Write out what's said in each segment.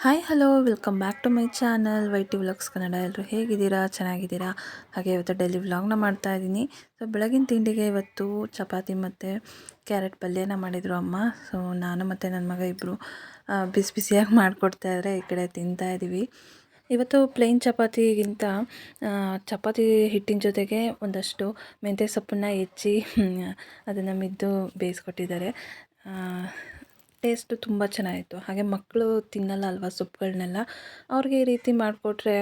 Hi hello welcome back to my channel YT vlogs Kannada. ಎಲ್ಲರೂ ಹೇಗಿದ್ದೀರಾ? ಚೆನ್ನಾಗಿದ್ದೀರಾ? ಹಾಗೆ ಇವತ್ತು ಡೈಲಿ ವ್ಲಾಗ್ನ ಮಾಡ್ತಾ ಇದ್ದೀನಿ. ಸೊ ಬೆಳಗಿನ ತಿಂಡಿಗೆ ಇವತ್ತು ಚಪಾತಿ ಮತ್ತು ಕ್ಯಾರೆಟ್ ಪಲ್ಯನ ಮಾಡಿದರು ಅಮ್ಮ. ಸೊ ನಾನು ಮತ್ತು ನನ್ನ ಮಗ ಇಬ್ಬರು ಬಿಸಿ ಬಿಸಿಯಾಗಿ ಮಾಡಿಕೊಡ್ತಾಯಿದ್ರೆ ಈ ಕಡೆ ತಿಂತಾಯಿದ್ದೀವಿ. ಇವತ್ತು ಪ್ಲೇನ್ ಚಪಾತಿಗಿಂತ ಚಪಾತಿ ಹಿಟ್ಟಿನ ಜೊತೆಗೆ ಒಂದಷ್ಟು ಮೆಂತ್ಯ ಸೊಪ್ಪನ್ನು ಹೆಚ್ಚಿ ಅದನ್ನು ಮಿದ್ದು ಬೇಯಿಸ್ಕೊಟ್ಟಿದ್ದಾರೆ. ಟೇಸ್ಟು ತುಂಬ ಚೆನ್ನಾಗಿತ್ತು. ಹಾಗೆ ಮಕ್ಕಳು ತಿನ್ನಲ್ಲ ಅಲ್ವಾ ಸೊಪ್ಪುಗಳನ್ನೆಲ್ಲ, ಅವ್ರಿಗೆ ಈ ರೀತಿ ಮಾಡಿಕೊಟ್ರೆ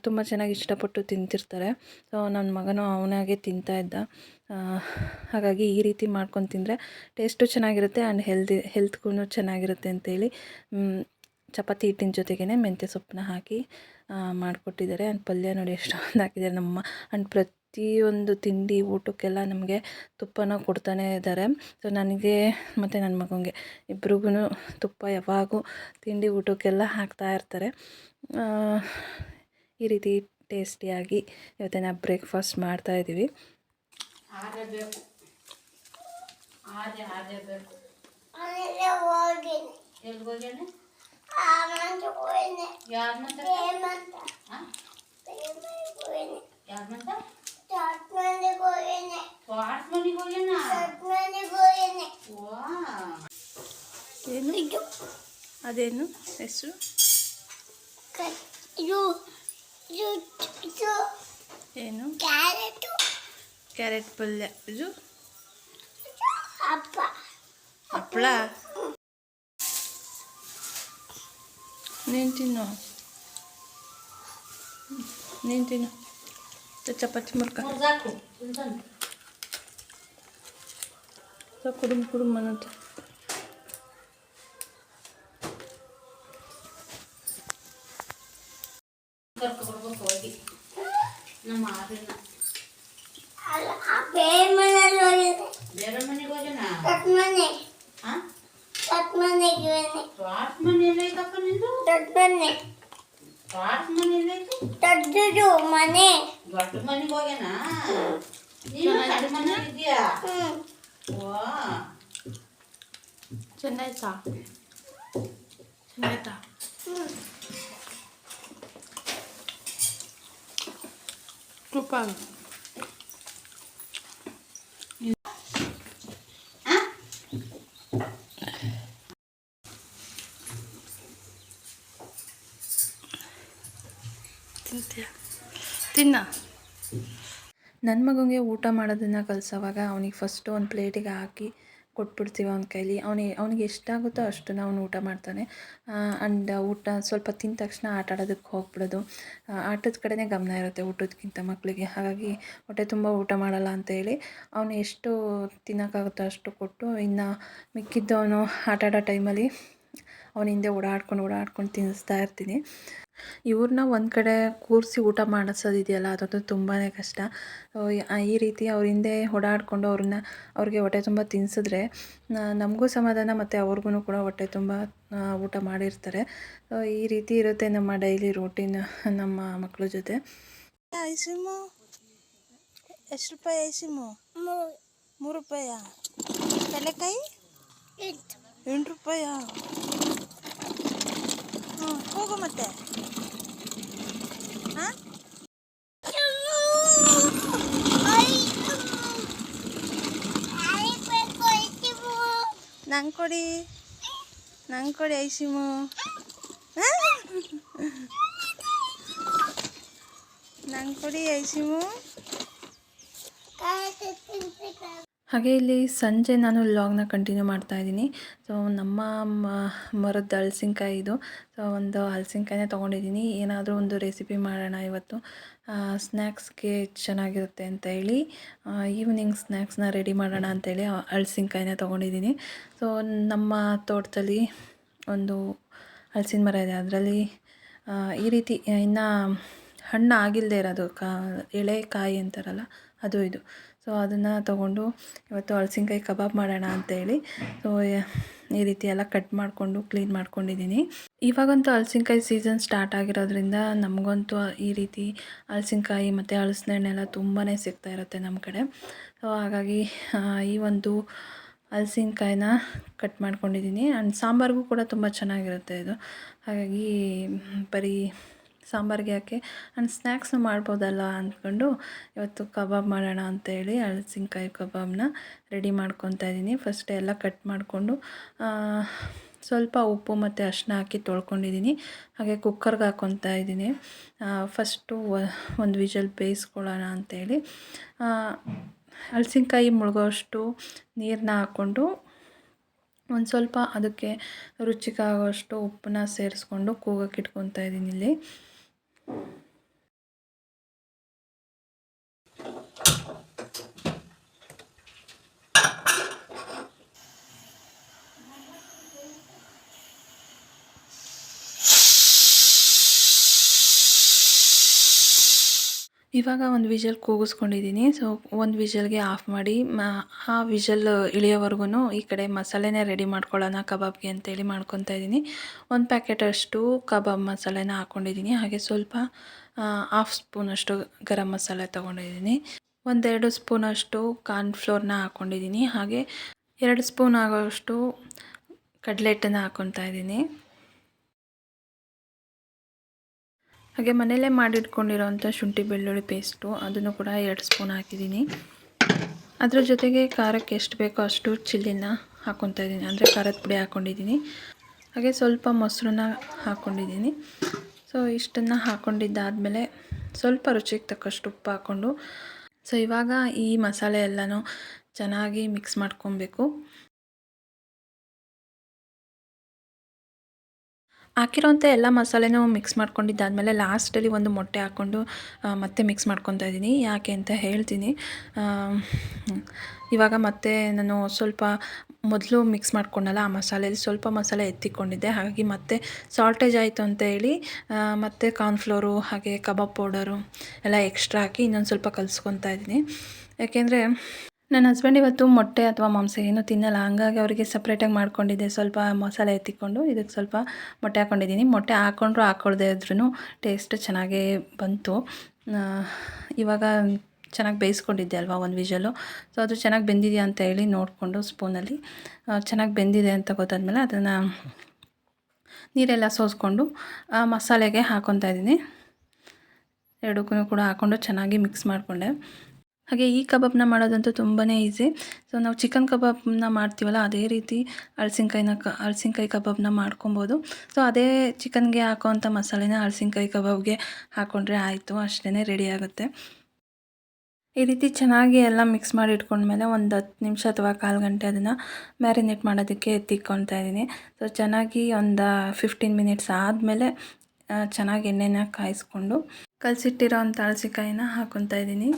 ತುಂಬ ಚೆನ್ನಾಗಿ ಇಷ್ಟಪಟ್ಟು ತಿಂತಿರ್ತಾರೆ. ಸೊ ನನ್ನ ಮಗನೂ ಅವನಾಗೆ ತಿಂತಾಯಿದ್ದ. ಹಾಗಾಗಿ ಈ ರೀತಿ ಮಾಡ್ಕೊಂಡು ತಿಂದರೆ ಟೇಸ್ಟು ಚೆನ್ನಾಗಿರುತ್ತೆ ಆ್ಯಂಡ್ ಹೆಲ್ತ್ಗೂ ಚೆನ್ನಾಗಿರುತ್ತೆ ಅಂತೇಳಿ ಚಪಾತಿ ಹಿಟ್ಟಿನ ಜೊತೆಗೇ ಮೆಂತ್ಯ ಸೊಪ್ಪನ್ನ ಹಾಕಿ ಮಾಡಿಕೊಟ್ಟಿದ್ದಾರೆ. ಆ್ಯಂಡ್ ಪಲ್ಯ ನೋಡಿ ಎಷ್ಟೊಂದು ಹಾಕಿದ್ದಾರೆ ನಮ್ಮ. ಆ್ಯಂಡ್ ಪ್ರತಿಯೊಂದು ತಿಂಡಿ ಊಟಕ್ಕೆಲ್ಲ ನಮಗೆ ತುಪ್ಪನ ಕೊಡ್ತಾನೆ ಇದ್ದಾರೆ. ಸೊ ನನಗೆ ಮತ್ತು ನನ್ನ ಮಗನಿಗೆ ಇಬ್ರಿಗೂ ತುಪ್ಪ ಯಾವಾಗೂ ತಿಂಡಿ ಊಟಕ್ಕೆಲ್ಲ ಹಾಕ್ತಾಯಿರ್ತಾರೆ. ಈ ರೀತಿ ಟೇಸ್ಟಿಯಾಗಿ ಇವತ್ತಿನ ಬ್ರೇಕ್ಫಾಸ್ಟ್ ಮಾಡ್ತಾಯಿದ್ದೀವಿ. ಏನು ಅದೇನು ಹೆಸರು? ಏನು? ಕ್ಯಾರೆಟ್ ಪಲ್ಯ. ಇದು ಹಪ್ಪಳ. ನೀನು ತಿನ್ನು, ನೀನು ತಿನ್ನು. ಚಪಾತಿ ಮುರ್ಕ ಕುಡುಮ್ ಕುಡುಮ್ ಅನ್ನೋದು. ಬೇರೆ ಮನೆಗೆ ಹೋಗೋಣ. ದೊಡ್ಡ ಮನೆಗೆ ಹೋಗ್ಯಾನ. ನೀನು ಸಣ್ಣ ಮನೆಗೆ ಇದೆಯಾ? ಚೆನ್ನಾಯ್ತಾ? ಚೆನ್ನಾಯ್ತಾ? ಸೂಪರ್. ತಿನ್ನ. ನನ್ನ ಮಗನಿಗೆ ಊಟ ಮಾಡೋದನ್ನು ಕಲಿಸೋವಾಗ ಅವನಿಗೆ ಫಸ್ಟು ಒಂದು ಪ್ಲೇಟಿಗೆ ಹಾಕಿ ಕೊಟ್ಬಿಡ್ತೀವಿ ಅವನ ಕೈಲಿ. ಅವನಿಗೆ ಎಷ್ಟಾಗುತ್ತೋ ಅಷ್ಟು ಅವನು ಊಟ ಮಾಡ್ತಾನೆ. ಆ್ಯಂಡ್ ಊಟ ಸ್ವಲ್ಪ ತಿಂದ ತಕ್ಷಣ ಆಟ ಆಡೋದಕ್ಕೆ ಹೋಗ್ಬಿಡೋದು. ಆಟದ ಕಡೆನೇ ಗಮನ ಇರುತ್ತೆ ಊಟದಕ್ಕಿಂತ ಮಕ್ಕಳಿಗೆ. ಹಾಗಾಗಿ ಹೊಟ್ಟೆ ತುಂಬ ಊಟ ಮಾಡಲ್ಲ ಅಂತೇಳಿ ಅವನು ಎಷ್ಟು ತಿನ್ನೋಕ್ಕಾಗುತ್ತೋ ಅಷ್ಟು ಕೊಟ್ಟು, ಇನ್ನು ಮಿಕ್ಕಿದ್ದು ಅವನು ಆಟ ಆಡೋ ಟೈಮಲ್ಲಿ ಅವನ ಹಿಂದೆ ಓಡಾಡ್ಕೊಂಡು ತಿನ್ನಿಸ್ತಾ ಇರ್ತೀನಿ. ಇವ್ರನ್ನ ಒಂದು ಕಡೆ ಕೂರಿಸಿ ಊಟ ಮಾಡಿಸೋದಿದೆಯಲ್ಲ, ಅದಂತೂ ತುಂಬಾ ಕಷ್ಟ. ಈ ರೀತಿ ಅವ್ರ ಹಿಂದೆ ಓಡಾಡಿಕೊಂಡು ಅವ್ರಿಗೆ ಹೊಟ್ಟೆ ತುಂಬ ತಿನ್ನಿಸಿದ್ರೆ ನಮಗೂ ಸಮಾಧಾನ ಮತ್ತು ಅವ್ರಿಗೂ ಕೂಡ ಹೊಟ್ಟೆ ತುಂಬ ಊಟ ಮಾಡಿರ್ತಾರೆ. ಈ ರೀತಿ ಇರುತ್ತೆ ನಮ್ಮ ಡೈಲಿ ರೂಟೀನ್ ನಮ್ಮ ಮಕ್ಕಳ ಜೊತೆ. ಐಸಿಮು ಎಷ್ಟು ರೂಪಾಯಿ? ಐಸಿಮು 3 ರೂಪಾಯ. ಕಡಲೆಕಾಯಿ 8 ರೂಪಾಯ. ಹೋಗು ಮತ್ತೆ. ಹಾಂ, ನಂಗೆ ಕೊಡಿ ಐಸಿಮು. ನಂಗೆ ಕೊಡಿ ಐಸಿಮು. ಹಾಗೆ ಇಲ್ಲಿ ಸಂಜೆ ನಾನು ವ್ಲಾಗ್ನ ಕಂಟಿನ್ಯೂ ಮಾಡ್ತಾಯಿದ್ದೀನಿ. ಸೊ ನಮ್ಮ ಮರದ ಹಲಸಿನ್ಕಾಯಿ ಇದು. ಸೊ ಒಂದು ಹಲಸಿನ್ಕಾಯಿನೇ ತೊಗೊಂಡಿದ್ದೀನಿ. ಏನಾದರೂ ಒಂದು ರೆಸಿಪಿ ಮಾಡೋಣ ಇವತ್ತು, ಸ್ನ್ಯಾಕ್ಸ್ಗೆ ಚೆನ್ನಾಗಿರುತ್ತೆ ಅಂತ ಹೇಳಿ, ಈವ್ನಿಂಗ್ ಸ್ನ್ಯಾಕ್ಸ್ನ ರೆಡಿ ಮಾಡೋಣ ಅಂತೇಳಿ ಹಲಸಿನ್ಕಾಯಿನೇ ತೊಗೊಂಡಿದ್ದೀನಿ. ಸೊ ನಮ್ಮ ತೋಟದಲ್ಲಿ ಒಂದು ಹಲಸಿನ ಮರ ಇದೆ. ಅದರಲ್ಲಿ ಈ ರೀತಿ ಇನ್ನು ಹಣ್ಣು ಆಗಿಲ್ಲದೆ ಇರೋದು ಎಳೆ ಕಾಯಿ ಅಂತಾರಲ್ಲ, ಅದು ಇದು. ಸೊ ಅದನ್ನು ತೊಗೊಂಡು ಇವತ್ತು ಹಲಸಿನ್ಕಾಯಿ ಕಬಾಬ್ ಮಾಡೋಣ ಅಂತೇಳಿ ಸೊ ಈ ರೀತಿ ಎಲ್ಲ ಕಟ್ ಮಾಡಿಕೊಂಡು ಕ್ಲೀನ್ ಮಾಡ್ಕೊಂಡಿದ್ದೀನಿ. ಇವಾಗಂತೂ ಹಲಸಿನ್ಕಾಯಿ ಸೀಸನ್ ಸ್ಟಾರ್ಟ್ ಆಗಿರೋದ್ರಿಂದ ನಮಗಂತೂ ಈ ರೀತಿ ಹಲಸಿನ್ಕಾಯಿ ಮತ್ತು ಹಲಸಿನ ಹಣ್ಣೆಲ್ಲ ತುಂಬಾ ಸಿಗ್ತಾ ಇರುತ್ತೆ ನಮ್ಮ ಕಡೆ. ಸೊ ಹಾಗಾಗಿ ಈ ಒಂದು ಹಲಸಿನಕಾಯಿನ ಕಟ್ ಮಾಡ್ಕೊಂಡಿದ್ದೀನಿ. ಆ್ಯಂಡ್ ಸಾಂಬಾರಿಗೂ ಕೂಡ ತುಂಬ ಚೆನ್ನಾಗಿರುತ್ತೆ ಇದು. ಹಾಗಾಗಿ ಬರೀ ಸಾಂಬಾರಿಗೆ ಯಾಕೆ ಆ್ಯಂಡ್ ಸ್ನ್ಯಾಕ್ಸ್ನ ಮಾಡ್ಬೋದಲ್ಲ ಅಂದ್ಕೊಂಡು ಇವತ್ತು ಕಬಾಬ್ ಮಾಡೋಣ ಅಂತೇಳಿ ಹಲಸಿನಕಾಯಿ ಕಬಾಬ್ನ ರೆಡಿ ಮಾಡ್ಕೊತಾ ಇದ್ದೀನಿ. ಫಸ್ಟ್ ಎಲ್ಲ ಕಟ್ ಮಾಡಿಕೊಂಡು ಸ್ವಲ್ಪ ಉಪ್ಪು ಮತ್ತು ಅರಿಶಿನ ಹಾಕಿ ತೊಳ್ಕೊಂಡಿದ್ದೀನಿ. ಹಾಗೆ ಕುಕ್ಕರ್ಗೆ ಹಾಕ್ಕೊತಾ ಇದ್ದೀನಿ. ಫಸ್ಟು ಒಂದು ವಿಷಲ್ ಬೇಯಿಸ್ಕೊಳ್ಳೋಣ ಅಂತೇಳಿ ಹಲಸಿನಕಾಯಿ ಮುಳುಗೋಷ್ಟು ನೀರನ್ನ ಹಾಕ್ಕೊಂಡು ಒಂದು ಸ್ವಲ್ಪ ಅದಕ್ಕೆ ರುಚಿಗಾಗುವಷ್ಟು ಉಪ್ಪನ್ನ ಸೇರಿಸ್ಕೊಂಡು ಕೂಗಕ್ಕೆ ಇಟ್ಕೊತಾ ಇದ್ದೀನಿ ಇಲ್ಲಿ. ಇವಾಗ ಒಂದು ವಿಷಲ್ ಕೂಗಿಸ್ಕೊಂಡಿದ್ದೀನಿ. ಸೊ ಒಂದು ವಿಷಲ್ಗೆ ಆಫ್ ಮಾಡಿ ಆ ವಿಷಲ್ ಇಳಿಯೋವರೆಗೂ ಈ ಕಡೆ ಮಸಾಲೆನೇ ರೆಡಿ ಮಾಡ್ಕೊಳ್ಳೋಣ ಕಬಾಬ್ಗೆ ಅಂತೇಳಿ ಮಾಡ್ಕೊತಾ ಇದ್ದೀನಿ. 1 ಪ್ಯಾಕೆಟಷ್ಟು ಕಬಾಬ್ ಮಸಾಲೆನ ಹಾಕ್ಕೊಂಡಿದ್ದೀನಿ. ಹಾಗೆ ಸ್ವಲ್ಪ 1/2 ಸ್ಪೂನಷ್ಟು ಗರಂ ಮಸಾಲೆ ತೊಗೊಂಡಿದ್ದೀನಿ. 1-2 ಸ್ಪೂನಷ್ಟು ಕಾರ್ನ್ಫ್ಲೋರ್ನ ಹಾಕ್ಕೊಂಡಿದ್ದೀನಿ. ಹಾಗೆ 2 ಸ್ಪೂನ್ ಆಗೋಷ್ಟು ಕಡಲೆ ಹಿಟ್ಟನ್ನು ಹಾಕ್ಕೊತಾ ಇದ್ದೀನಿ. ಹಾಗೆ ಮನೆಯಲ್ಲೇ ಮಾಡಿಟ್ಕೊಂಡಿರೋಂಥ ಶುಂಠಿ ಬೆಳ್ಳುಳ್ಳಿ ಪೇಸ್ಟು ಅದನ್ನು ಕೂಡ 2 ಸ್ಪೂನ್ ಹಾಕಿದ್ದೀನಿ. ಅದರ ಜೊತೆಗೆ ಖಾರಕ್ಕೆ ಎಷ್ಟು ಬೇಕೋ ಅಷ್ಟು ಚಿಲ್ಲಿನ ಹಾಕ್ಕೊತಾ ಇದ್ದೀನಿ, ಅಂದರೆ ಖಾರದ ಪುಡಿ ಹಾಕ್ಕೊಂಡಿದ್ದೀನಿ. ಹಾಗೆ ಸ್ವಲ್ಪ ಮೊಸರನ್ನ ಹಾಕ್ಕೊಂಡಿದ್ದೀನಿ. ಸೊ ಇಷ್ಟನ್ನು ಹಾಕ್ಕೊಂಡಿದ್ದಾದಮೇಲೆ ಸ್ವಲ್ಪ ರುಚಿಗೆ ತಕ್ಕಷ್ಟು ಉಪ್ಪು ಹಾಕ್ಕೊಂಡು ಸೊ ಇವಾಗ ಈ ಮಸಾಲೆ ಎಲ್ಲನೂ ಚೆನ್ನಾಗಿ ಮಿಕ್ಸ್ ಮಾಡ್ಕೊಬೇಕು. ಹಾಕಿರೋಂಥ ಎಲ್ಲ ಮಸಾಲೆನೂ ಮಿಕ್ಸ್ ಮಾಡ್ಕೊಂಡಿದ್ದಾದಮೇಲೆ ಲಾಸ್ಟಲ್ಲಿ ಒಂದು ಮೊಟ್ಟೆ ಹಾಕ್ಕೊಂಡು ಮತ್ತೆ ಮಿಕ್ಸ್ ಮಾಡ್ಕೊತಾ ಇದ್ದೀನಿ. ಯಾಕೆ ಅಂತ ಹೇಳ್ತೀನಿ. ಇವಾಗ ಮತ್ತೆ ನಾನು ಸ್ವಲ್ಪ ಮೊದಲು ಮಿಕ್ಸ್ ಮಾಡ್ಕೊಂಡಲ್ಲ ಆ ಮಸಾಲೆಯಲ್ಲಿ ಸ್ವಲ್ಪ ಮಸಾಲೆ ಎತ್ತಿಕೊಂಡಿದ್ದೆ. ಹಾಗಾಗಿ ಮತ್ತೆ ಸಾಲ್ಟೇಜ್ ಆಯಿತು ಅಂತ ಹೇಳಿ ಮತ್ತು ಕಾರ್ನ್ಫ್ಲೋರು ಹಾಗೆ ಕಬಾಬ್ ಪೌಡರು ಎಲ್ಲ ಎಕ್ಸ್ಟ್ರಾ ಹಾಕಿ ಇನ್ನೊಂದು ಸ್ವಲ್ಪ ಕಲಿಸ್ಕೊತಾ ಇದ್ದೀನಿ. ಯಾಕೆಂದರೆ ನನ್ನ ಹಸ್ಬೆಂಡ್ ಇವತ್ತು ಮೊಟ್ಟೆ ಅಥವಾ ಮಾಂಸ ಏನೂ ತಿನ್ನಲ್ಲ. ಹಂಗಾಗಿ ಅವರಿಗೆ ಸಪ್ರೇಟಾಗಿ ಮಾಡ್ಕೊಂಡಿದ್ದೆ. ಸ್ವಲ್ಪ ಮಸಾಲೆ ಎತ್ತಿಕೊಂಡು ಇದಕ್ಕೆ ಸ್ವಲ್ಪ ಮೊಟ್ಟೆ ಹಾಕ್ಕೊಂಡಿದ್ದೀನಿ. ಮೊಟ್ಟೆ ಹಾಕ್ಕೊಂಡ್ರು ಹಾಕ್ಕೊಳ್ದೇ ಇದ್ರೂ ಟೇಸ್ಟ್ ಚೆನ್ನಾಗೇ ಬಂತು. ಇವಾಗ ಚೆನ್ನಾಗಿ ಬೇಯಿಸ್ಕೊಂಡಿದ್ದೆ ಅಲ್ವಾ ಒಂದು ವಿಷಲು. ಸೊ ಅದು ಚೆನ್ನಾಗಿ ಬೆಂದಿದೆಯಾ ಅಂತ ಹೇಳಿ ನೋಡಿಕೊಂಡು ಸ್ಪೂನಲ್ಲಿ ಚೆನ್ನಾಗಿ ಬೆಂದಿದೆ ಅಂತ ಗೊತ್ತಾದ್ಮೇಲೆ ಅದನ್ನು ನೀರೆಲ್ಲ ಸೋಸ್ಕೊಂಡು ಮಸಾಲೆಗೆ ಹಾಕ್ಕೊತಾ ಇದ್ದೀನಿ. ಎರಡಕ್ಕೂ ಕೂಡ ಹಾಕ್ಕೊಂಡು ಚೆನ್ನಾಗಿ ಮಿಕ್ಸ್ ಮಾಡಿಕೊಂಡೆ. ಹಾಗೆ ಈ ಕಬಾಬ್ನ ಮಾಡೋದಂತೂ ತುಂಬಾ ಈಸಿ. ಸೊ ನಾವು ಚಿಕನ್ ಕಬಾಬ್ನ ಮಾಡ್ತೀವಲ್ಲ ಅದೇ ರೀತಿ ಹಲಸಿನಕಾಯಿ ಕಬಾಬ್ನ ಮಾಡ್ಕೊಬೋದು. ಸೊ ಅದೇ ಚಿಕನ್ಗೆ ಹಾಕೋವಂಥ ಮಸಾಲೆನ ಹಲಸಿನಕಾಯಿ ಕಬಾಬ್ಗೆ ಹಾಕ್ಕೊಂಡ್ರೆ ಆಯಿತು, ಅಷ್ಟೇ ರೆಡಿ ಆಗುತ್ತೆ. ಈ ರೀತಿ ಚೆನ್ನಾಗಿ ಎಲ್ಲ ಮಿಕ್ಸ್ ಮಾಡಿ ಇಟ್ಕೊಂಡ್ಮೇಲೆ ಒಂದು 10 ನಿಮಿಷ ಅಥವಾ 1/4 ಗಂಟೆ ಅದನ್ನು ಮ್ಯಾರಿನೇಟ್ ಮಾಡೋದಕ್ಕೆ ಎತ್ತಿಕ್ಕೊತಾ ಇದ್ದೀನಿ. ಸೊ ಚೆನ್ನಾಗಿ ಒಂದು 15 ಮಿನಿಟ್ಸ್ ಆದಮೇಲೆ ಚೆನ್ನಾಗಿ ಎಣ್ಣೆನ ಕಾಯಿಸ್ಕೊಂಡು ಕಲಸಿಟ್ಟಿರೋ ಅಂಥ ಹಲಸಿನಕಾಯಿನ ಹಾಕ್ಕೊತಾ ಇದ್ದೀನಿ.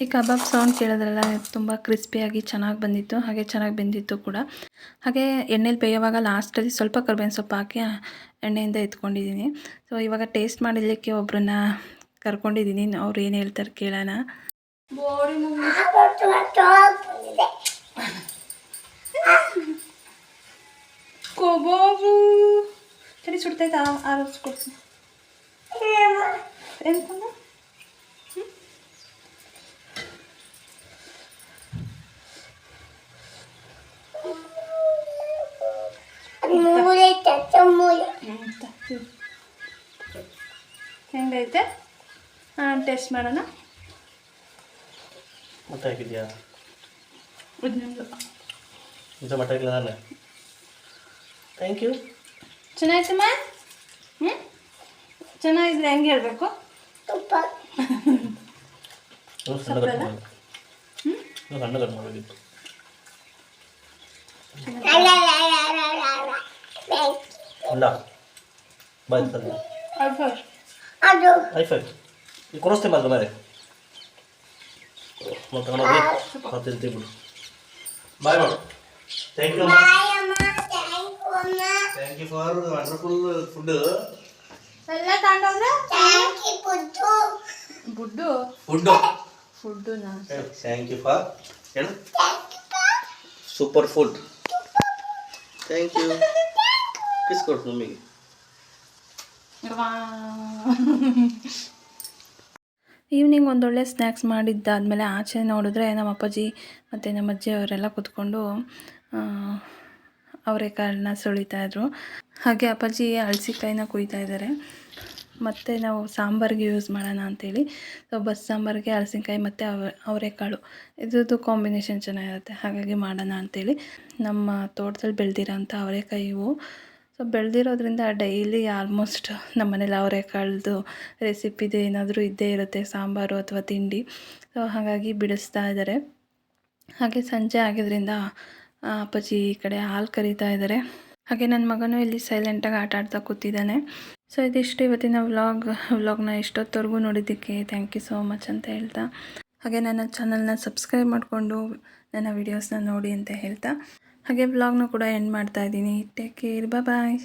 ಈ ಕಬಾಬ್ ಸೌಂಡ್ ಕೇಳಿದ್ರಲ್ಲ, ತುಂಬ ಕ್ರಿಸ್ಪಿಯಾಗಿ ಚೆನ್ನಾಗಿ ಬಂದಿತ್ತು, ಹಾಗೆ ಚೆನ್ನಾಗಿ ಬೆಂದಿತ್ತು ಕೂಡ. ಹಾಗೆ ಎಣ್ಣೆಲಿ ಬೇಯುವಾಗ ಲಾಸ್ಟಲ್ಲಿ ಸ್ವಲ್ಪ ಕರ್ಬೇವಿನ ಸೊಪ್ಪು ಹಾಕಿ ಎಣ್ಣೆಯಿಂದ ಎತ್ಕೊಂಡಿದ್ದೀನಿ. ಸೊ ಇವಾಗ ಟೇಸ್ಟ್ ಮಾಡಲಿಕ್ಕೆ ಒಬ್ಬರನ್ನ ಕರ್ಕೊಂಡಿದ್ದೀನಿ. ಅವ್ರು ಏನು ಹೇಳ್ತಾರೆ ಕೇಳೋಣ. ಕಬಾಬು ಸರಿ ಸುಡ್ತೈತೆ, ಆರಿಸ್ಕೊಡ್ತೀನಿ. ಏನು ಹೆಂಗೈತೆ ಟೇಸ್ಟ್ ಮಾಡೋಣ. ಮೊಟ್ಟೆ ಹಾಕಿದ್ಯಾ? ನಿಮ್ಮದು ಮೊಟ್ಟೆ ಹಾಕಿಲ್ಲ. Thank you. ಚೆನ್ನಾಯ್ತಮ್ಮ. ಚೆನ್ನಾಗಿದ್ರೆ ಹೆಂಗೆ ಹೇಳಬೇಕು? ಸಣ್ಣ ಕಟ್ ಮಾಡಬೇಕಿತ್ತು. ಇಲ್ಲ ಬಾಯ್ ಸರಿ ಅದು ಐಫೈ ಈಗ ಕೊಡಿಸ್ತೇನೆ ಮಾತ್ರ ಬಾಯ್ ಮತ್ತೆ ತಗೊಂಡೋಗಿ ಮತ್ತೆ ತಿಂದ್ಬಿಡು ಬಾಯ್ ಮಾಡು thank you thank you for wonderful food ಎಲ್ಲ ತಗೊಂಡೋದ್ರೆ ಬುಡ್ಡು ಫುಡ್ ಫುಡ್ಡು ನಾನು ಥ್ಯಾಂಕ್ ಯು ಫಾರ್ ಹೇಳು super food thank you kiss ಕೊಡು ಮಮ್ಮಿಗೆ ಈವ್ನಿಂಗ್ ಒಂದೊಳ್ಳೆ ಸ್ನ್ಯಾಕ್ಸ್ ಮಾಡಿದ್ದಾದಮೇಲೆ ಆಚೆ ನೋಡಿದ್ರೆ ನಮ್ಮ ಅಪ್ಪಾಜಿ ಮತ್ತು ನಮ್ಮ ಅಜ್ಜಿ ಅವರೆಲ್ಲ ಕೂತ್ಕೊಂಡು ಅವರೆಕಾಳನ್ನ ಸುಳಿತಾಯಿದ್ರು. ಹಾಗೆ ಅಪ್ಪಾಜಿ ಹಲಸಿಕಾಯಿನ ಕುಯ್ತಾ ಇದ್ದಾರೆ. ಮತ್ತು ನಾವು ಸಾಂಬಾರಿಗೆ ಯೂಸ್ ಮಾಡೋಣ ಅಂಥೇಳಿ ಸೊ ಬಸ್ ಸಾಂಬಾರಿಗೆ ಹಲಸಿನಕಾಯಿ ಮತ್ತು ಅವರೆಕಾಳು ಇದ್ರದ್ದು ಕಾಂಬಿನೇಷನ್ ಚೆನ್ನಾಗಿರುತ್ತೆ, ಹಾಗಾಗಿ ಮಾಡೋಣ ಅಂಥೇಳಿ ನಮ್ಮ ತೋಟದಲ್ಲಿ ಬೆಳೆದಿರೋಂಥ ಅವರೆಕಾಯಿ ಇವು. ಸೊ ಬೆಳೆದಿರೋದ್ರಿಂದ ಡೈಲಿ ಆಲ್ಮೋಸ್ಟ್ ನಮ್ಮ ಮನೇಲಿ ಅವರೆಕಾಳ್ದು ರೆಸಿಪಿದು ಏನಾದರೂ ಇದ್ದೇ ಇರುತ್ತೆ, ಸಾಂಬಾರು ಅಥವಾ ತಿಂಡಿ. ಸೊ ಹಾಗಾಗಿ ಬಿಡಿಸ್ತಾ ಇದ್ದಾರೆ. ಹಾಗೆ ಸಂಜೆ ಆಗಿದ್ದರಿಂದ ಅಪ್ಪಾಜಿ ಈ ಕಡೆ ಹಾಲು ಕರೀತಾ ಇದ್ದಾರೆ. ಹಾಗೆ ನನ್ನ ಮಗನೂ ಇಲ್ಲಿ ಸೈಲೆಂಟಾಗಿ ಆಟ ಆಡ್ತಾ ಕೂತಿದ್ದಾನೆ. ಸೊ ಇದಿಷ್ಟು ಇವತ್ತಿನ ವ್ಲಾಗ್ನ ಇಷ್ಟೊತ್ತವರೆಗೂ ನೋಡಿದ್ದಕ್ಕೆ ಥ್ಯಾಂಕ್ ಯು ಸೋ ಮಚ್ ಅಂತ ಹೇಳ್ತಾ, ಹಾಗೆ ನನ್ನ ಚಾನಲ್ನ ಸಬ್ಸ್ಕ್ರೈಬ್ ಮಾಡಿಕೊಂಡು ನನ್ನ ವೀಡಿಯೋಸ್ನ ನೋಡಿ ಅಂತ ಹೇಳ್ತಾ, ಹಾಗೆ ವ್ಲಾಗ್ನ ಕೂಡ ಎಂಡ್ ಮಾಡ್ತಾ ಇದ್ದೀನಿ. ಟೇಕ್ ಕೇರ್, ಬಾಯ್.